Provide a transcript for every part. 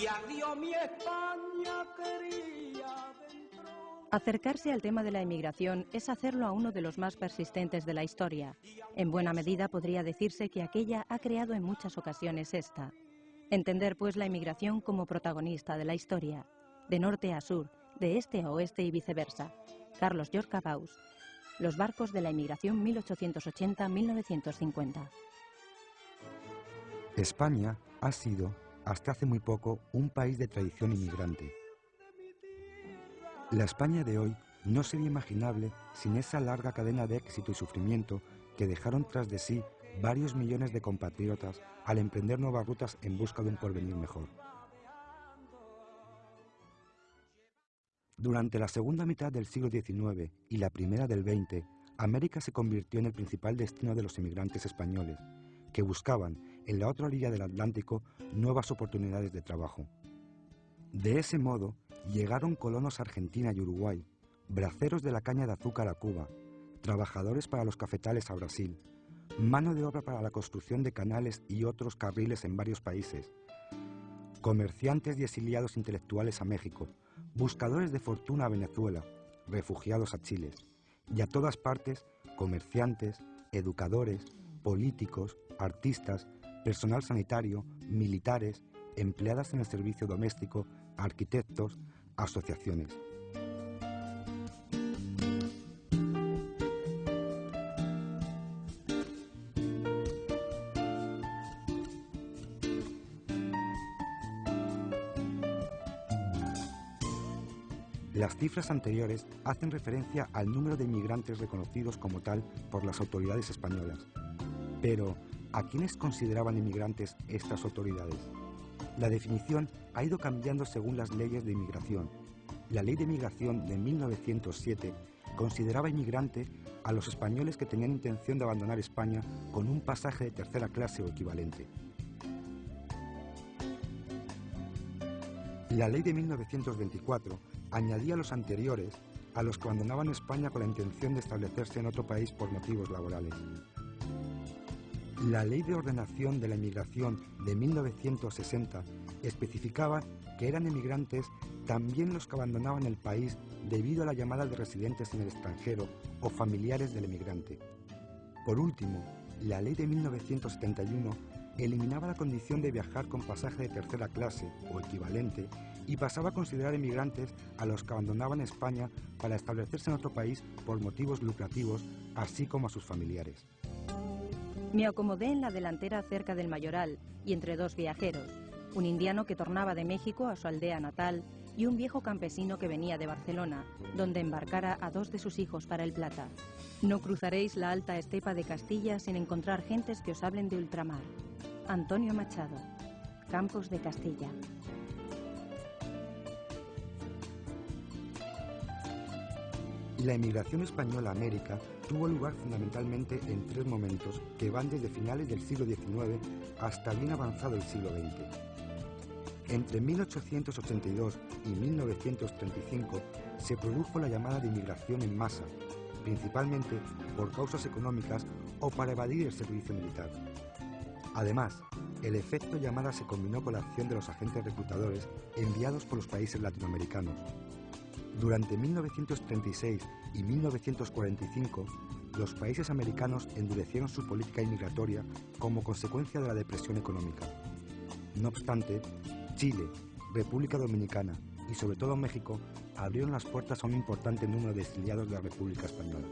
y adiós mi España quería dentro. Acercarse al tema de la emigración es hacerlo a uno de los más persistentes de la historia. En buena medida podría decirse que aquella ha creado en muchas ocasiones esta. Entender pues la emigración como protagonista de la historia, de norte a sur, de este a oeste y viceversa. Carlos Llorca Baus. Los barcos de la emigración 1880-1950. España ha sido, hasta hace muy poco, un país de tradición inmigrante. La España de hoy no sería imaginable sin esa larga cadena de éxito y sufrimiento que dejaron tras de sí varios millones de compatriotas al emprender nuevas rutas en busca de un porvenir mejor. Durante la segunda mitad del siglo XIX y la primera del XX, América se convirtió en el principal destino de los inmigrantes españoles, que buscaban, en la otra orilla del Atlántico, nuevas oportunidades de trabajo. De ese modo, llegaron colonos a Argentina y Uruguay, braceros de la caña de azúcar a Cuba, trabajadores para los cafetales a Brasil, mano de obra para la construcción de canales y otros carriles en varios países, comerciantes y exiliados intelectuales a México, buscadores de fortuna a Venezuela, refugiados a Chile, y a todas partes, comerciantes, educadores, políticos, artistas, personal sanitario, militares, empleadas en el servicio doméstico, arquitectos, asociaciones. Las cifras anteriores hacen referencia al número de inmigrantes reconocidos como tal por las autoridades españolas. Pero, ¿a quiénes consideraban inmigrantes estas autoridades? La definición ha ido cambiando según las leyes de inmigración. La Ley de Migración de 1907 consideraba inmigrante a los españoles que tenían intención de abandonar España con un pasaje de tercera clase o equivalente. La Ley de 1924 añadía a los anteriores a los que abandonaban España con la intención de establecerse en otro país por motivos laborales. La Ley de Ordenación de la Inmigración de 1960 especificaba que eran emigrantes también los que abandonaban el país debido a la llamada de residentes en el extranjero o familiares del emigrante. Por último, la Ley de 1971 eliminaba la condición de viajar con pasaje de tercera clase o equivalente y pasaba a considerar emigrantes a los que abandonaban España para establecerse en otro país por motivos lucrativos, así como a sus familiares. Me acomodé en la delantera cerca del Mayoral y entre dos viajeros, un indiano que tornaba de México a su aldea natal y un viejo campesino que venía de Barcelona, donde embarcara a dos de sus hijos para el Plata. No cruzaréis la alta estepa de Castilla sin encontrar gentes que os hablen de ultramar. Antonio Machado, Campos de Castilla. La emigración española a América tuvo lugar fundamentalmente en tres momentos que van desde finales del siglo XIX hasta bien avanzado el siglo XX. Entre 1882 y 1935 se produjo la llamada de inmigración en masa, principalmente por causas económicas o para evadir el servicio militar. Además, el efecto llamada se combinó con la acción de los agentes reclutadores enviados por los países latinoamericanos. Durante 1936 y 1945, los países americanos endurecieron su política inmigratoria como consecuencia de la depresión económica. No obstante, Chile, República Dominicana y sobre todo México abrieron las puertas a un importante número de exiliados de la República Española.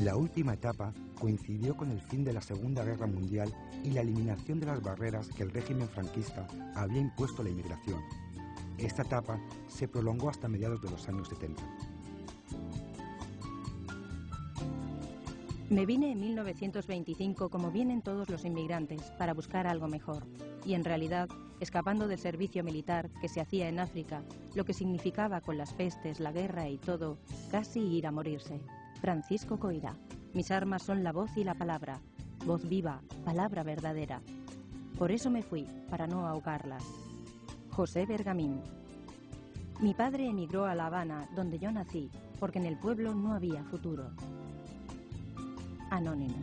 La última etapa coincidió con el fin de la Segunda Guerra Mundial y la eliminación de las barreras que el régimen franquista había impuesto a la inmigración. Esta etapa se prolongó hasta mediados de los años 70. Me vine en 1925 como vienen todos los inmigrantes, para buscar algo mejor. Y en realidad, escapando del servicio militar que se hacía en África, lo que significaba con las pestes, la guerra y todo, casi ir a morirse. Francisco Coira. Mis armas son la voz y la palabra. Voz viva, palabra verdadera. Por eso me fui, para no ahogarlas. José Bergamín. Mi padre emigró a La Habana, donde yo nací, porque en el pueblo no había futuro. Anónimo.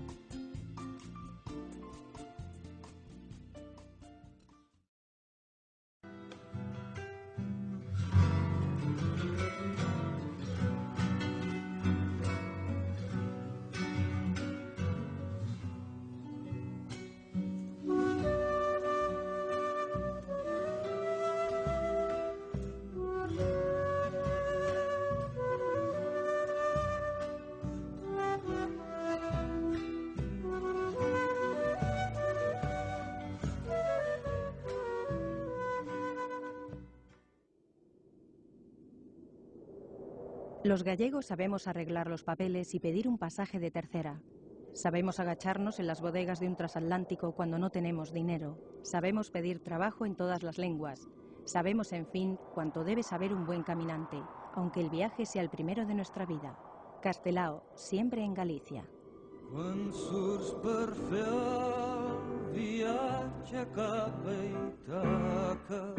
Los gallegos sabemos arreglar los papeles y pedir un pasaje de tercera. Sabemos agacharnos en las bodegas de un transatlántico cuando no tenemos dinero. Sabemos pedir trabajo en todas las lenguas. Sabemos, en fin, cuánto debe saber un buen caminante, aunque el viaje sea el primero de nuestra vida. Castelao, siempre en Galicia. Quan surts per fer el viatge cap a Ítaca,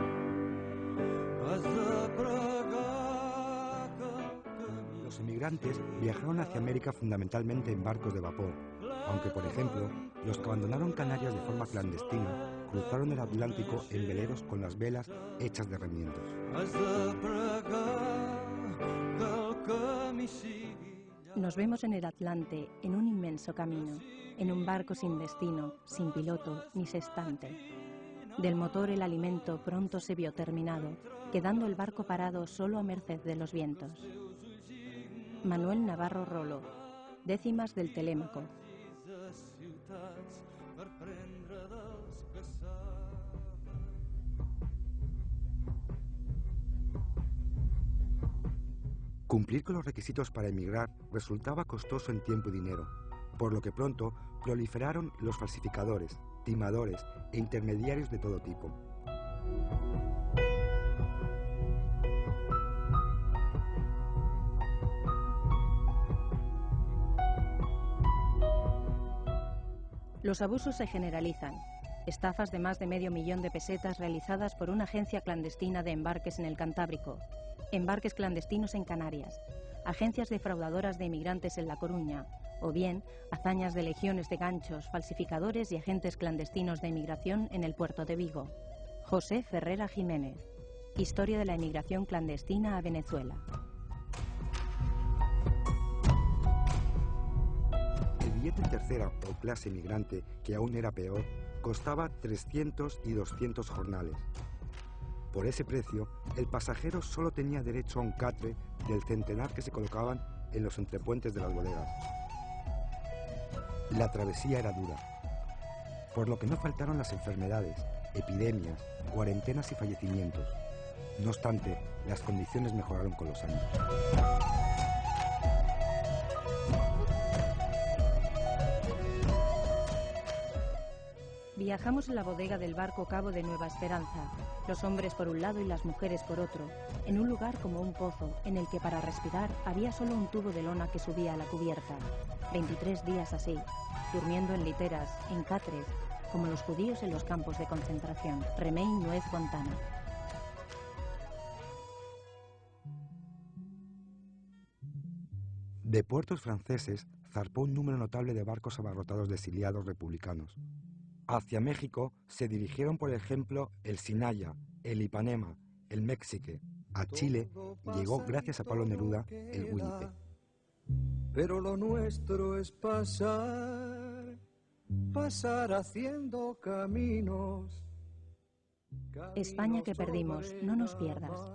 has de pregar que el camí... Los emigrantes viajaron hacia América fundamentalmente en barcos de vapor, aunque, por ejemplo, los que abandonaron Canarias de forma clandestina cruzaron el Atlántico en veleros con las velas hechas de remiendos. Has de pregar que el camí sigui... Nos vemos en el Atlante, en un inmenso camino, en un barco sin destino, sin piloto ni sextante. Del motor el alimento pronto se vio terminado, quedando el barco parado solo a merced de los vientos. Manuel Navarro Rolo, décimas del Telémaco. Cumplir con los requisitos para emigrar resultaba costoso en tiempo y dinero, por lo que pronto proliferaron los falsificadores, timadores e intermediarios de todo tipo. Los abusos se generalizan. Estafas de más de medio millón de pesetas realizadas por una agencia clandestina de embarques en el Cantábrico, embarques clandestinos en Canarias, agencias defraudadoras de inmigrantes en La Coruña, o bien hazañas de legiones de ganchos, falsificadores y agentes clandestinos de inmigración en el puerto de Vigo. José Ferrera Jiménez. Historia de la inmigración clandestina a Venezuela. El billete en tercera o clase migrante, que aún era peor, costaba 300 y 200 jornales. Por ese precio, el pasajero solo tenía derecho a un catre del centenar que se colocaban en los entrepuentes de las bodegas. La travesía era dura, por lo que no faltaron las enfermedades, epidemias, cuarentenas y fallecimientos. No obstante, las condiciones mejoraron con los años. Viajamos en la bodega del barco Cabo de Nueva Esperanza, los hombres por un lado y las mujeres por otro, en un lugar como un pozo, en el que para respirar había solo un tubo de lona que subía a la cubierta. 23 días así, durmiendo en literas, en catres, como los judíos en los campos de concentración. Remei Nuez Fontana. De puertos franceses zarpó un número notable de barcos abarrotados de exiliados republicanos. Hacia México se dirigieron, por ejemplo, el Sinaya, el Ipanema, el Méxique. A Chile llegó, gracias a Pablo Neruda, el Winnipeg. Pero lo nuestro es pasar, pasar haciendo caminos. España que perdimos, no nos pierdas.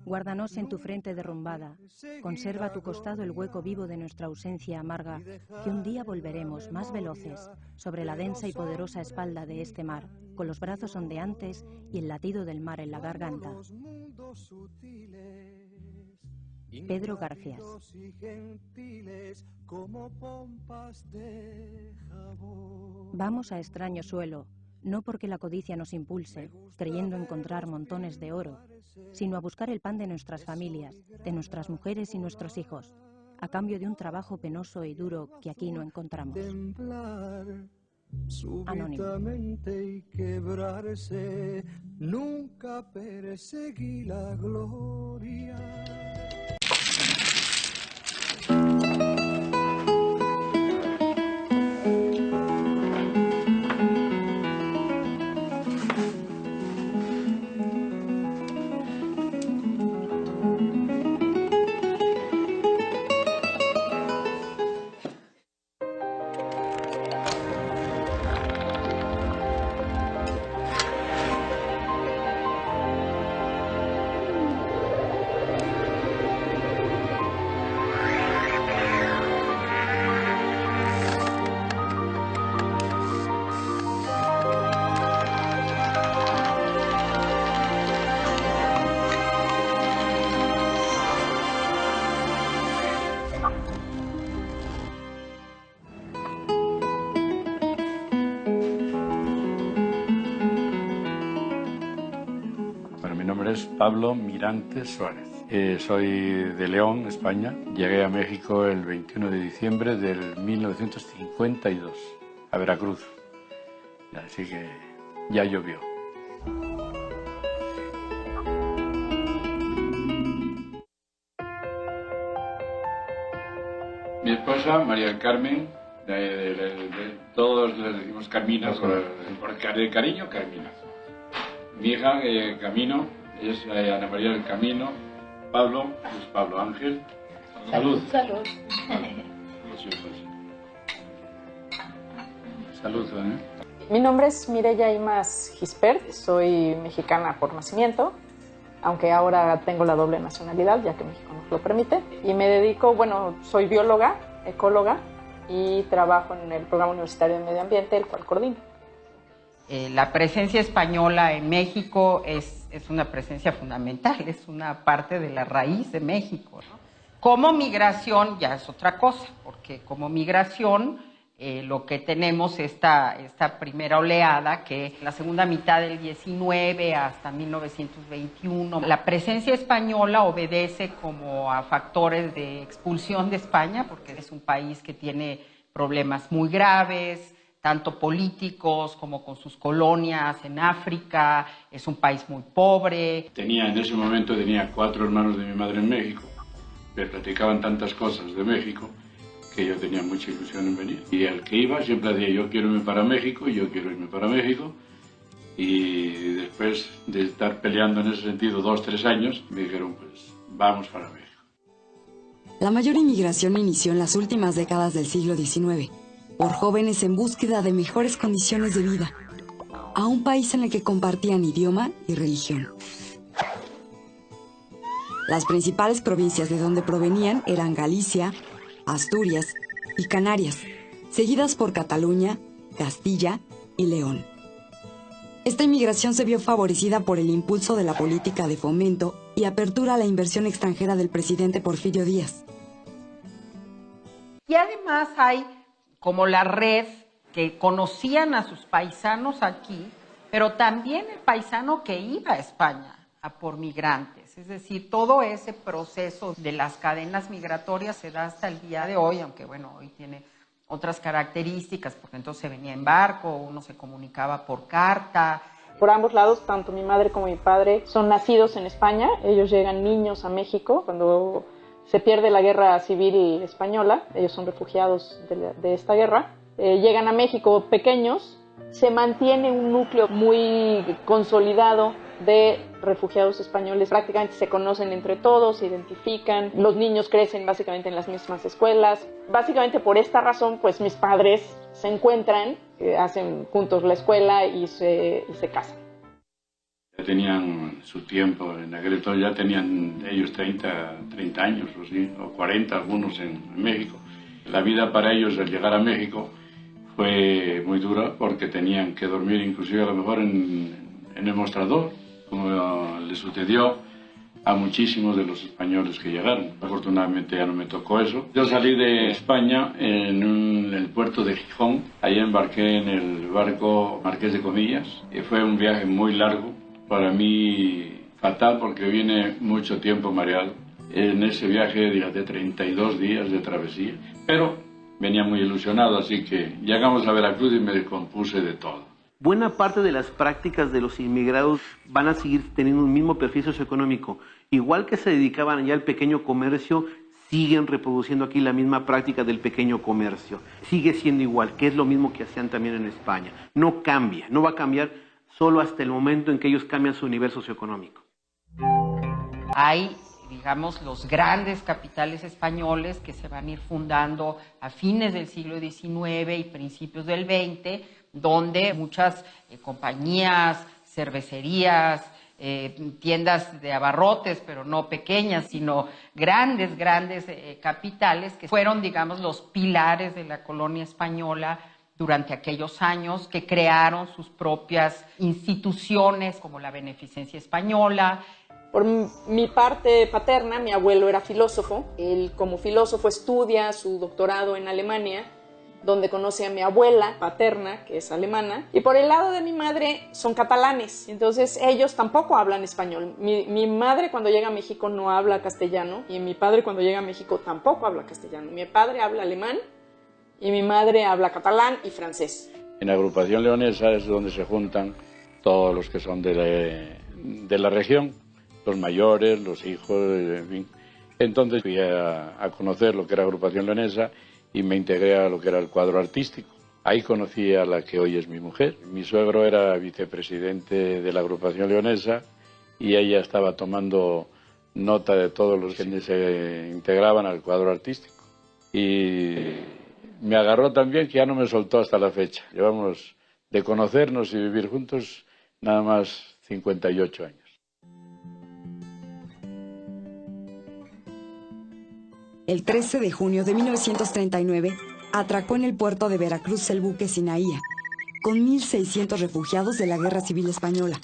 Guárdanos en tu frente derrumbada, conserva a tu costado el hueco vivo de nuestra ausencia amarga, que un día volveremos más veloces sobre la densa y poderosa espalda de este mar, con los brazos ondeantes y el latido del mar en la garganta. Pedro García. Vamos a extraño suelo, no porque la codicia nos impulse, creyendo encontrar montones de oro, sino a buscar el pan de nuestras familias, de nuestras mujeres y nuestros hijos, a cambio de un trabajo penoso y duro que aquí no encontramos. Súbitamente y quebrarse, nunca perseguí la gloria. es Pablo Mirante Suárez. Soy de León, España. Llegué a México el 21 de diciembre del 1952, a Veracruz. Así que ya llovió. Mi esposa, María del Carmen, todos le decimos Carmina, por cariño, Carmina. Mi hija, Camino, es Ana María del Camino. Pablo, es Pablo Ángel. Salud. Salud. Salud, ¿eh? Mi nombre es Mireya Imas Gispert, soy mexicana por nacimiento, aunque ahora tengo la doble nacionalidad, ya que México nos lo permite. Y me dedico, soy bióloga, ecóloga, y trabajo en el Programa Universitario de Medio Ambiente, el cual coordino. La presencia española en México es una presencia fundamental, es una parte de la raíz de México, ¿no? Como migración ya es otra cosa, porque como migración lo que tenemos esta primera oleada, que la segunda mitad del 19 hasta 1921, la presencia española obedece como a factores de expulsión de España, porque es un país que tiene problemas muy graves, tanto políticos como con sus colonias en África, es un país muy pobre. En ese momento tenía 4 hermanos de mi madre en México, me platicaban tantas cosas de México que yo tenía mucha ilusión en venir. Y al que iba siempre decía, yo quiero irme para México, yo quiero irme para México. Y después de estar peleando en ese sentido 2 o 3 años, me dijeron, pues vamos para México. La mayor inmigración inició en las últimas décadas del siglo XIX, por jóvenes en búsqueda de mejores condiciones de vida, a un país en el que compartían idioma y religión. Las principales provincias de donde provenían eran Galicia, Asturias y Canarias, seguidas por Cataluña, Castilla y León. Esta inmigración se vio favorecida por el impulso de la política de fomento y apertura a la inversión extranjera del presidente Porfirio Díaz. Y además hay como la red que conocían a sus paisanos aquí, pero también el paisano que iba a España a por migrantes. Es decir, todo ese proceso de las cadenas migratorias se da hasta el día de hoy, aunque hoy tiene otras características, porque entonces se venía en barco, uno se comunicaba por carta. Por ambos lados, tanto mi madre como mi padre son nacidos en España. Ellos llegan niños a México cuando se pierde la guerra civil española. Ellos son refugiados de esta guerra. Llegan a México pequeños. Se mantiene un núcleo muy consolidado de refugiados españoles. Prácticamente se conocen entre todos, se identifican. Los niños crecen básicamente en las mismas escuelas. Básicamente por esta razón, pues mis padres se encuentran, hacen juntos la escuela y se casan. Ya tenían su tiempo, en aquel entonces ya tenían ellos 30 años o así, o 40 algunos en México. La vida para ellos al llegar a México fue muy dura porque tenían que dormir inclusive a lo mejor en el mostrador, como le sucedió a muchísimos de los españoles que llegaron. Afortunadamente ya no me tocó eso. Yo salí de España en el puerto de Gijón, ahí embarqué en el barco Marqués de Comillas, y fue un viaje muy largo, para mí fatal porque vine mucho tiempo mareado. En ese viaje, de 32 días de travesía, pero venía muy ilusionado, así que llegamos a Veracruz y me descompuse de todo. Buena parte de las prácticas de los inmigrados van a seguir teniendo un mismo perfil socioeconómico. Igual que se dedicaban allá al pequeño comercio, siguen reproduciendo aquí la misma práctica del pequeño comercio. Sigue siendo igual, que es lo mismo que hacían también en España. No cambia, no va a cambiar solo hasta el momento en que ellos cambian su nivel socioeconómico. Hay, los grandes capitales españoles que se van a ir fundando a fines del siglo XIX y principios del XX, donde muchas compañías, cervecerías, tiendas de abarrotes, pero no pequeñas, sino grandes capitales que fueron, los pilares de la colonia española durante aquellos años, que crearon sus propias instituciones como la Beneficencia Española. Por mi parte paterna, mi abuelo era filósofo. Él como filósofo estudia su doctorado en Alemania donde conoce a mi abuela paterna, que es alemana, y por el lado de mi madre son catalanes, entonces ellos tampoco hablan español. Mi madre cuando llega a México no habla castellano, y mi padre cuando llega a México tampoco habla castellano. Mi padre habla alemán, y mi madre habla catalán y francés. En la agrupación leonesa es donde se juntan todos los que son de la región, los mayores, los hijos, en fin. Entonces fui a conocer lo que era agrupación leonesa y me integré a lo que era el cuadro artístico. Ahí conocí a la que hoy es mi mujer. Mi suegro era vicepresidente de la agrupación leonesa y ella estaba tomando nota de todos los que se integraban al cuadro artístico. Y me agarró también, que ya no me soltó hasta la fecha. Llevamos de conocernos y vivir juntos nada más 58 años. El 13 de junio de 1939, atracó en el puerto de Veracruz el buque Sinaía, con 1.600 refugiados de la Guerra Civil Española,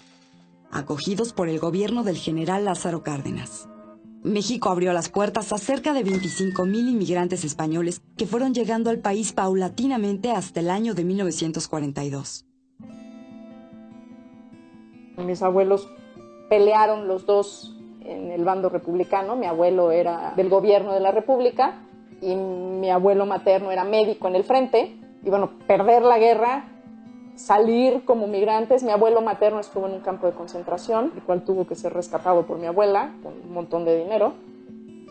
acogidos por el gobierno del general Lázaro Cárdenas. México abrió las puertas a cerca de 25.000 inmigrantes españoles que fueron llegando al país paulatinamente hasta el año de 1942. Mis abuelos pelearon los dos en el bando republicano. Mi abuelo era del gobierno de la República y mi abuelo materno era médico en el frente. Y bueno, perder la guerra, salir como migrantes. Mi abuelo materno estuvo en un campo de concentración, el cual tuvo que ser rescatado por mi abuela con un montón de dinero.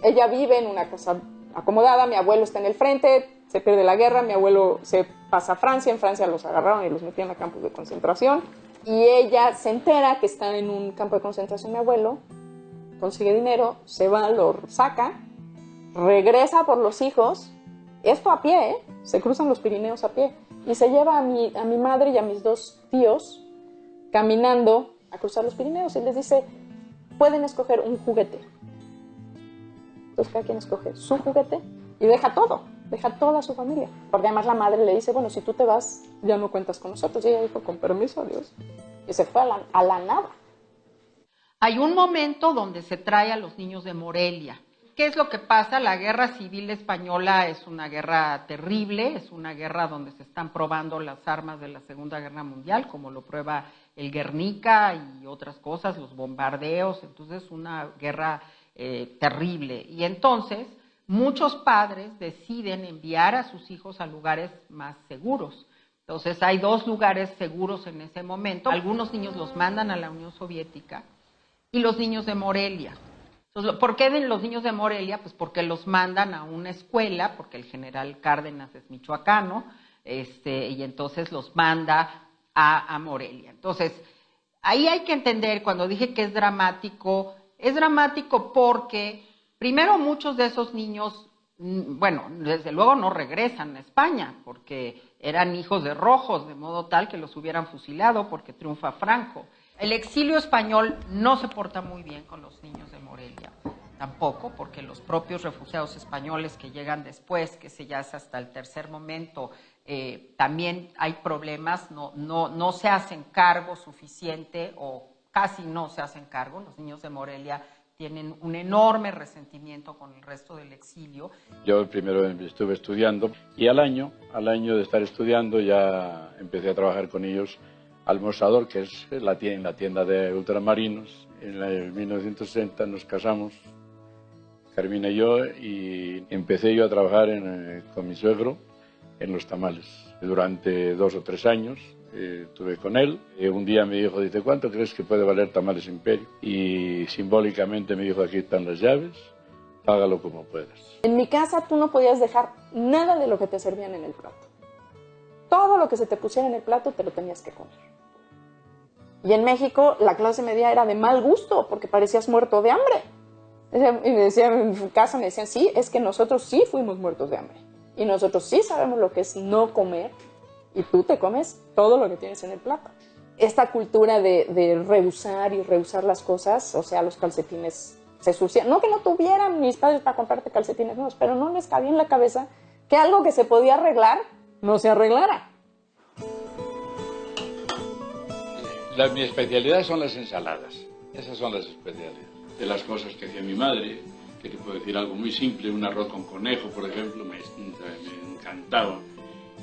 Ella vive en una casa acomodada, mi abuelo está en el frente, se pierde la guerra, mi abuelo se pasa a Francia, en Francia los agarraron y los metían a campos de concentración. Y ella se entera que está en un campo de concentración mi abuelo, consigue dinero, se va, lo saca, regresa por los hijos, esto a pie, se cruzan los Pirineos a pie, y se lleva a mi madre y a mis dos tíos caminando a cruzar los Pirineos y les dice, pueden escoger un juguete. Entonces cada quien escoge su juguete y deja todo, deja toda su familia. Porque además la madre le dice, bueno, si tú te vas, ya no cuentas con nosotros. Y ella dijo, con permiso, adiós. Y se fue a la nada. Hay un momento donde se trae a los niños de Morelia. ¿Qué es lo que pasa? La guerra civil española es una guerra terrible, es una guerra donde se están probando las armas de la Segunda Guerra Mundial, como lo prueba el Guernica y otras cosas, los bombardeos, entonces una guerra terrible. Y entonces muchos padres deciden enviar a sus hijos a lugares más seguros. Entonces hay dos lugares seguros en ese momento. Algunos niños los mandan a la Unión Soviética y los niños de Morelia. Entonces, ¿por qué los niños de Morelia? Pues porque los mandan a una escuela, porque el general Cárdenas es michoacano, y entonces los manda a Morelia. Entonces, ahí hay que entender, cuando dije que es dramático porque, primero, muchos de esos niños, bueno, desde luego no regresan a España, porque eran hijos de rojos, de modo tal que los hubieran fusilado porque triunfa Franco. El exilio español no se porta muy bien con los niños de Morelia, tampoco, porque los propios refugiados españoles que llegan después, que se ya es hasta el tercer momento, también hay problemas, no se hacen cargo suficiente o casi no se hacen cargo. Los niños de Morelia tienen un enorme resentimiento con el resto del exilio. Yo primero estuve estudiando y al año de estar estudiando ya empecé a trabajar con ellos al mostrador, que es la tienda de ultramarinos. En 1960 nos casamos, Carmina y yo, y empecé yo a trabajar con mi suegro en los tamales. Durante 2 o 3 años estuve con él. Un día me dijo, dice, ¿cuánto crees que puede valer Tamales Imperio? Y simbólicamente me dijo, aquí están las llaves, págalo como puedas. En mi casa tú no podías dejar nada de lo que te servían en el plato. Todo lo que se te pusiera en el plato te lo tenías que comer. Y en México la clase media era de mal gusto porque parecías muerto de hambre. Y me decían, en casa me decían, sí, es que nosotros sí fuimos muertos de hambre. Y nosotros sí sabemos lo que es no comer y tú te comes todo lo que tienes en el plato. Esta cultura de rehusar las cosas, o sea, los calcetines se sucian. No que no tuvieran mis padres para comprarte calcetines nuevos, pero no les cabía en la cabeza que algo que se podía arreglar no se arreglara. Mi especialidad son las ensaladas. Esas son las especialidades. De las cosas que hacía mi madre, que te puedo decir algo muy simple, un arroz con conejo, por ejemplo, me encantaba.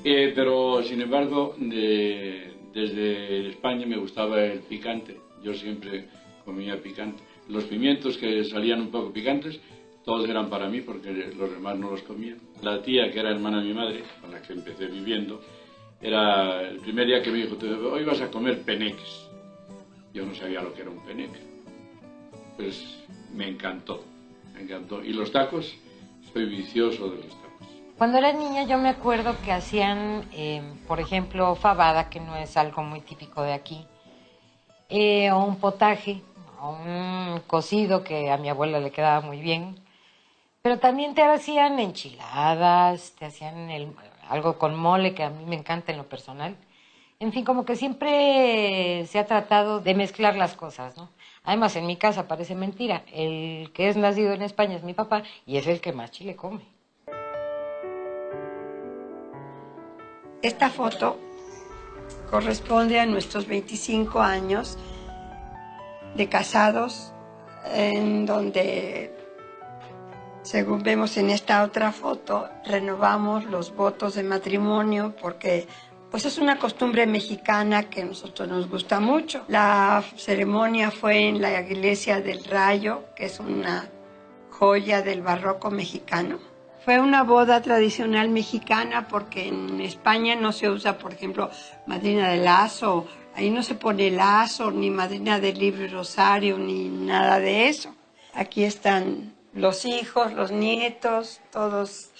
Pero sin embargo, desde España me gustaba el picante. Yo siempre comía picante. Los pimientos que salían un poco picantes, todos eran para mí porque los demás no los comían. La tía, que era hermana de mi madre, con la que empecé viviendo, era el primer día que me dijo: hoy vas a comer peneques. Yo no sabía lo que era un peneque. Pues me encantó, me encantó. Y los tacos, soy vicioso de los tacos. Cuando era niña yo me acuerdo que hacían, por ejemplo, fabada, que no es algo muy típico de aquí, o un potaje, o un cocido que a mi abuela le quedaba muy bien. Pero también te hacían enchiladas, te hacían algo con mole, que a mí me encanta en lo personal. En fin, como que siempre se ha tratado de mezclar las cosas, ¿no? Además, en mi casa parece mentira, el que es nacido en España es mi papá y es el que más chile come. Esta foto corresponde a nuestros 25 años de casados, en donde, según vemos en esta otra foto, renovamos los votos de matrimonio porque pues es una costumbre mexicana que a nosotros nos gusta mucho. La ceremonia fue en la iglesia del Rayo, que es una joya del barroco mexicano. Fue una boda tradicional mexicana porque en España no se usa, por ejemplo, madrina de lazo. Ahí no se pone lazo, ni madrina del libro y rosario, ni nada de eso. Aquí están los hijos, los nietos, todos.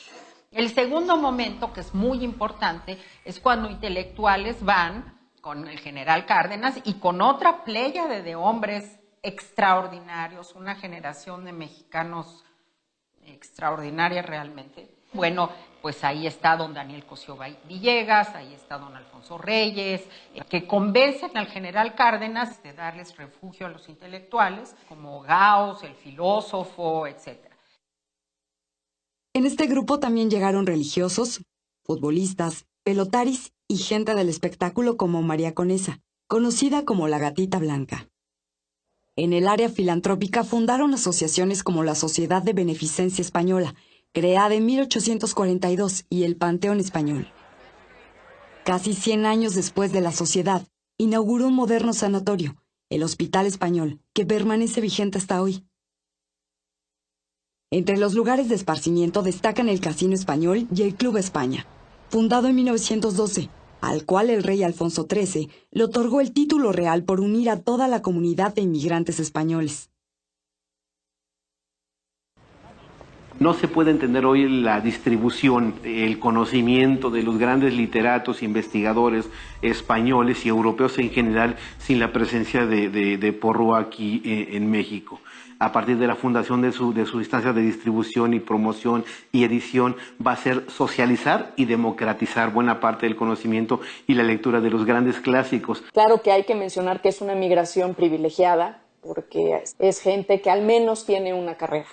El segundo momento, que es muy importante, es cuando intelectuales van con el general Cárdenas y con otra pléyade de hombres extraordinarios, una generación de mexicanos extraordinaria realmente. Bueno, pues ahí está don Daniel Cosío Villegas, ahí está don Alfonso Reyes, que convencen al general Cárdenas de darles refugio a los intelectuales, como Gauss, el filósofo, etc. En este grupo también llegaron religiosos, futbolistas, pelotaris y gente del espectáculo como María Conesa, conocida como la Gatita Blanca. En el área filantrópica fundaron asociaciones como la Sociedad de Beneficencia Española, creada en 1842, y el Panteón Español. Casi 100 años después de la sociedad, inauguró un moderno sanatorio, el Hospital Español, que permanece vigente hasta hoy. Entre los lugares de esparcimiento destacan el Casino Español y el Club España, fundado en 1912, al cual el rey Alfonso XIII le otorgó el título real por unir a toda la comunidad de inmigrantes españoles. No se puede entender hoy la distribución, el conocimiento de los grandes literatos, investigadores españoles y europeos en general sin la presencia de Porrúa aquí en México. A partir de la fundación de su instancia de distribución y promoción y edición, va a ser socializar y democratizar buena parte del conocimiento y la lectura de los grandes clásicos. Claro que hay que mencionar que es una migración privilegiada, porque es gente que al menos tiene una carrera.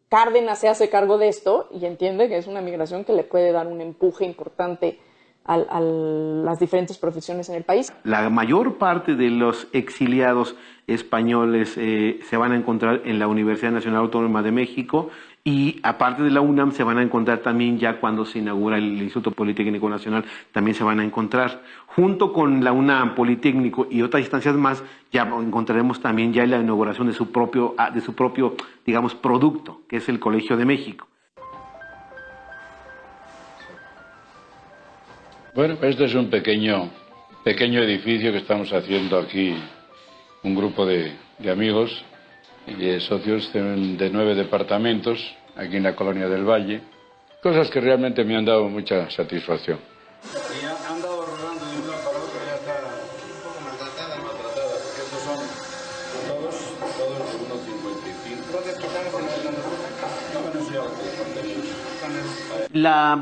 Cárdenas se hace cargo de esto y entiende que es una migración que le puede dar un empuje importante a las diferentes profesiones en el país. La mayor parte de los exiliados españoles se van a encontrar en la Universidad Nacional Autónoma de México, y aparte de la UNAM se van a encontrar también, ya cuando se inaugura el Instituto Politécnico Nacional, también se van a encontrar. Junto con la UNAM, Politécnico y otras instancias más, ya encontraremos también ya la inauguración de su propio, digamos, producto, que es el Colegio de México. Bueno, este es un pequeño edificio que estamos haciendo aquí, un grupo de amigos y de socios de 9 departamentos, aquí en la Colonia del Valle. Cosas que realmente me han dado mucha satisfacción. Y han dado rodando de un lado para otro, ya está un poco maltratada, porque estos son todos de 1,55. Entonces quitamos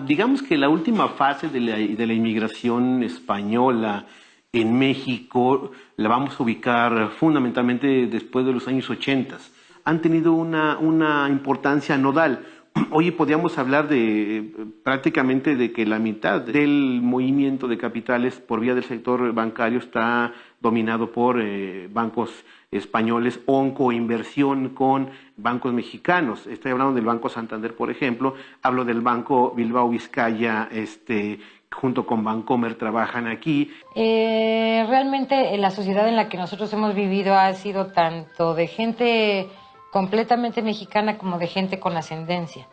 digamos que la última fase de la inmigración española en México la vamos a ubicar fundamentalmente después de los años 80. Han tenido una importancia nodal. Hoy podríamos hablar prácticamente de que la mitad del movimiento de capitales por vía del sector bancario está dominado por bancos españoles o en coinversión con bancos mexicanos. Estoy hablando del Banco Santander, por ejemplo. Hablo del Banco Bilbao Vizcaya, junto con Vancomer trabajan aquí. Realmente la sociedad en la que nosotros hemos vivido ha sido tanto de gente completamente mexicana como de gente con ascendencia.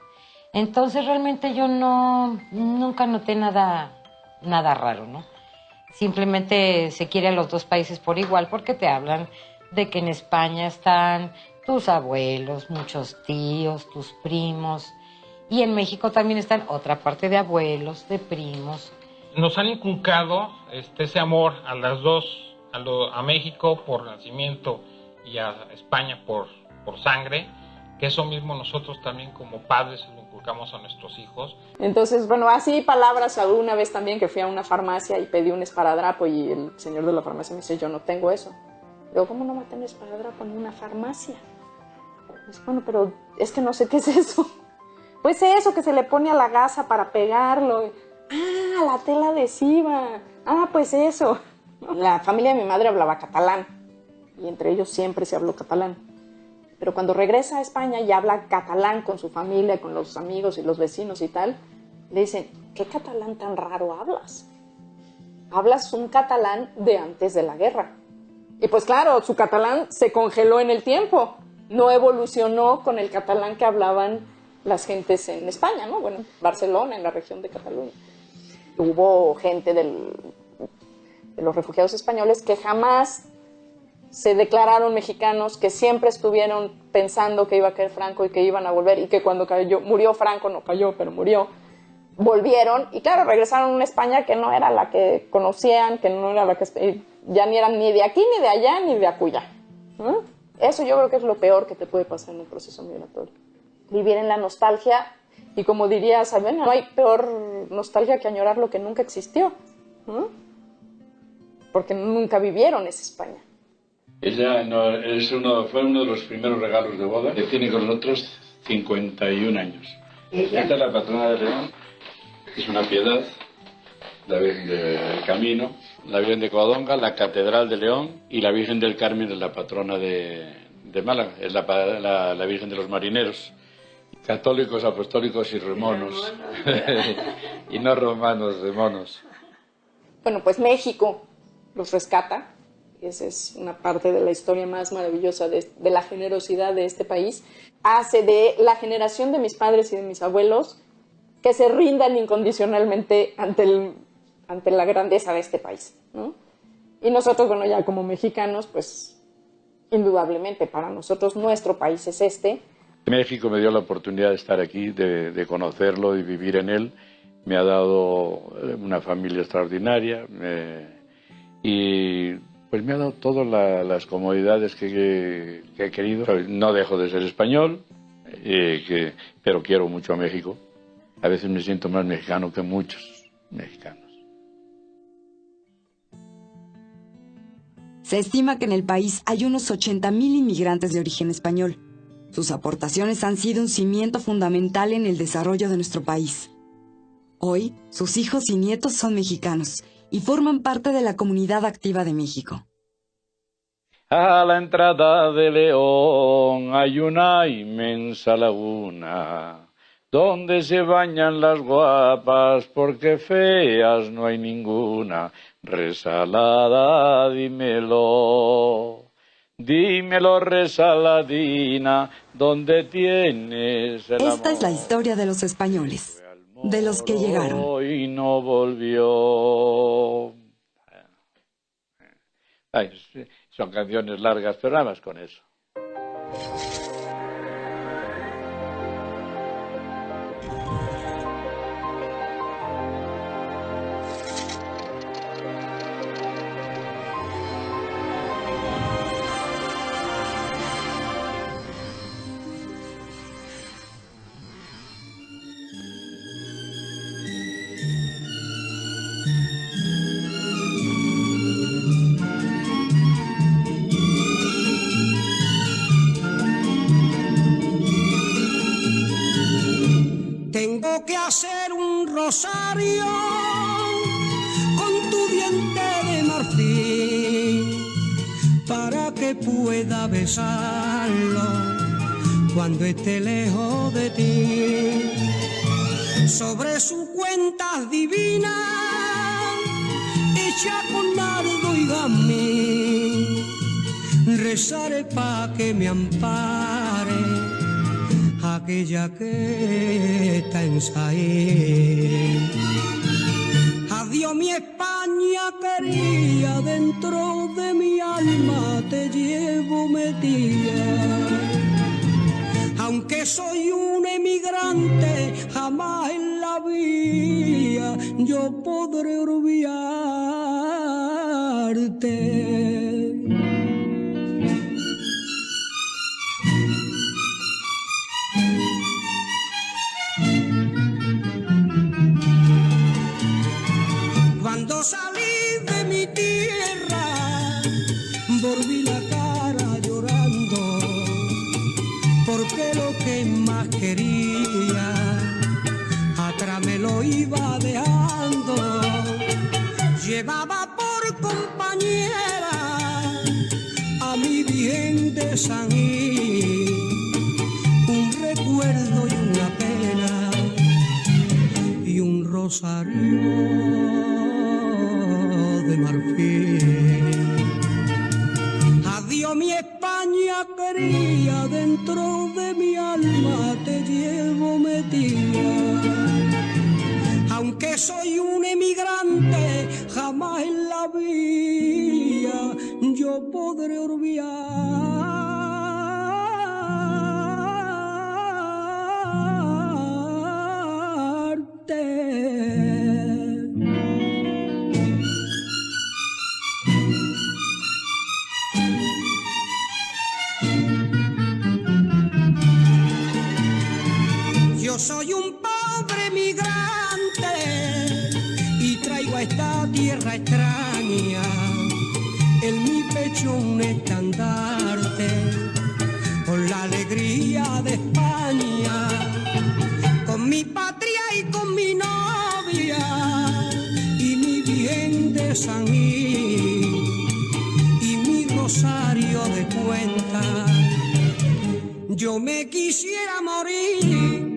Entonces realmente yo nunca noté nada raro, ¿no? Simplemente se quiere a los dos países por igual porque te hablan de que en España están tus abuelos, muchos tíos, tus primos, y en México también están otra parte de abuelos, de primos. Nos han inculcado ese amor a las dos, a México por nacimiento y a España por sangre, que eso mismo nosotros también como padres lo inculcamos a nuestros hijos. Entonces, bueno, así palabras, alguna vez también que fui a una farmacia y pedí un esparadrapo y el señor de la farmacia me dice, yo no tengo eso. Digo, ¿cómo no va a tener esparadrapo en una farmacia? Pues, bueno, pero es que no sé qué es eso. Pues eso que se le pone a la gasa para pegarlo. Ah, la tela adhesiva. Ah, pues eso. La familia de mi madre hablaba catalán y entre ellos siempre se habló catalán. Pero cuando regresa a España y habla catalán con su familia, con los amigos y los vecinos y tal, le dicen, ¿qué catalán tan raro hablas? Hablas un catalán de antes de la guerra. Y pues claro, su catalán se congeló en el tiempo. No evolucionó con el catalán que hablaban las gentes en España, ¿no? Bueno, Barcelona, en la región de Cataluña. Hubo gente de los refugiados españoles que jamás se declararon mexicanos, que siempre estuvieron pensando que iba a caer Franco y que iban a volver, y que cuando murió Franco, no cayó, pero murió, volvieron, y claro, regresaron a una España que no era la que conocían, que no era la que ya ni eran ni de aquí, ni de allá, ni de acullá. Eso yo creo que es lo peor que te puede pasar en un proceso migratorio. Vivir en la nostalgia, y como diría Sabena, no hay peor nostalgia que añorar lo que nunca existió, porque nunca vivieron esa España. Ella fue uno de los primeros regalos de boda, que tiene con nosotros 51 años. Esta es la patrona de León, es una piedad, la Virgen del Camino, la Virgen de Covadonga, la Catedral de León y la Virgen del Carmen es la patrona de Málaga, es la Virgen de los Marineros. Católicos, apostólicos y remonos. Y no romanos, remonos. Bueno, pues México los rescata. Esa es una parte de la historia más maravillosa de la generosidad de este país. Hace de la generación de mis padres y de mis abuelos que se rindan incondicionalmente ante la grandeza de este país, ¿no? Y nosotros, bueno, ya como mexicanos, pues indudablemente para nosotros nuestro país es este. México me dio la oportunidad de estar aquí, de conocerlo y vivir en él. Me ha dado una familia extraordinaria y pues me ha dado todas las comodidades que he querido. No dejo de ser español, pero quiero mucho a México. A veces me siento más mexicano que muchos mexicanos. Se estima que en el país hay unos 80,000 inmigrantes de origen español. Sus aportaciones han sido un cimiento fundamental en el desarrollo de nuestro país. Hoy, sus hijos y nietos son mexicanos y forman parte de la comunidad activa de México. A la entrada de León hay una inmensa laguna, donde se bañan las guapas, porque feas no hay ninguna. Resalada, dímelo. Dímelo, Resaladina, ¿dónde tienes el amor? Esta es la historia de los españoles, de los que llegaron. Y no volvió. Ay, son canciones largas, pero nada más con eso. Tengo que hacer un rosario con tu diente de marfil para que pueda besarlo cuando esté lejos de ti. sobre su cuenta divina, hecha con nardo y gamín, rezaré pa' que me ampare aquella que está en Saín. Adiós mi España querida, dentro de mi alma te llevo metida. Aunque soy un emigrante, jamás en la vida yo podré olvidarte. Cuando salí de mi tierra, volví la cara llorando, porque lo que más quería, atrás me lo iba dejando. Llevaba por compañera a mi Virgen de San Gil, un recuerdo y una pena y un rosario de marfil. Adiós mi España querida, dentro de mi alma te llevo metida. Aunque soy un emigrante, jamás en la vida yo podré olvidarte. Yo soy un pobre migrante y traigo a esta tierra extraña en mi pecho un estandarte con la alegría de España, con mi patria y con mi novia y mi Virgen de San Gil y mi rosario de cuenta. Yo me quisiera morir